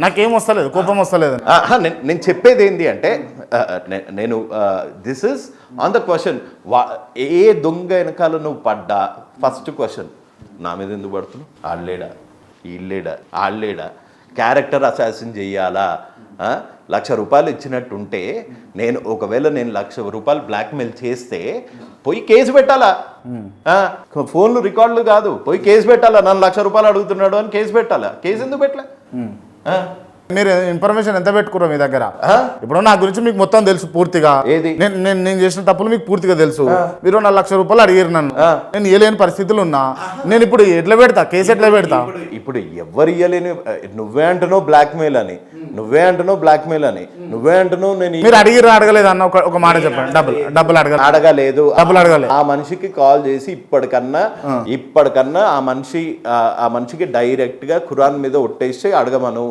నాకేం వస్తలేదు, కోపం వస్తలేదు. నేను చెప్పేది ఏంటి అంటే నేను this is on the question, ఏ దొంగ వెనకాల నువ్వు పడ్డా ఫస్ట్ క్వశ్చన్ నా మీద ఎందుకు పడుతున్నావు, ఆళ్ళేడా ఆళ్ళేడా క్యారెక్టర్ అసాసిన్ చెయ్యాలా? 1,00,000 రూపాయలు ఇచ్చినట్టుంటే నేను ఒకవేళ 1,00,000 రూపాయలు బ్లాక్మెయిల్ చేస్తే పోయి కేసు పెట్టాలా? ఫోన్లు రికార్డులు కాదు, పోయి కేసు పెట్టాలా? నన్ను 1,00,000 రూపాయలు అడుగుతున్నాడు అని కేసు పెట్టాలా? కేసు ఎందుకు పెట్టలే? మీరు ఇన్ఫర్మేషన్ ఎంత పెట్టుకున్నారు మీ దగ్గర? ఇప్పుడు నా గురించి మీకు మొత్తం తెలుసు పూర్తిగా. ఏది నేను చేసిన తప్పులు మీకు పూర్తిగా తెలుసు. మీరు 4,00,000 రూపాయలు అడిగారు నన్ను, నేను ఇవ్వలేని పరిస్థితులు ఉన్నా. నేను ఇప్పుడు ఎట్లా పెడతా కేసు? ఎట్లా పెడతా? ఇప్పుడు ఎవరు ఇవ్వలేని, నువ్వే అంటున్నావు బ్లాక్మెయిల్ అని, నువ్వే అంటున్నావు నేను. మీరు అడిగిరా అడగలేదు అన్న ఒక మాట చెప్పండి. డబ్బులు అడగలేదు. అడగలేదు. ఆ మనిషికి కాల్ చేసి ఇప్పటికన్నా ఆ మనిషికి డైరెక్ట్ గా ఖురాన్ మీద ఒట్టేసి అడగమను.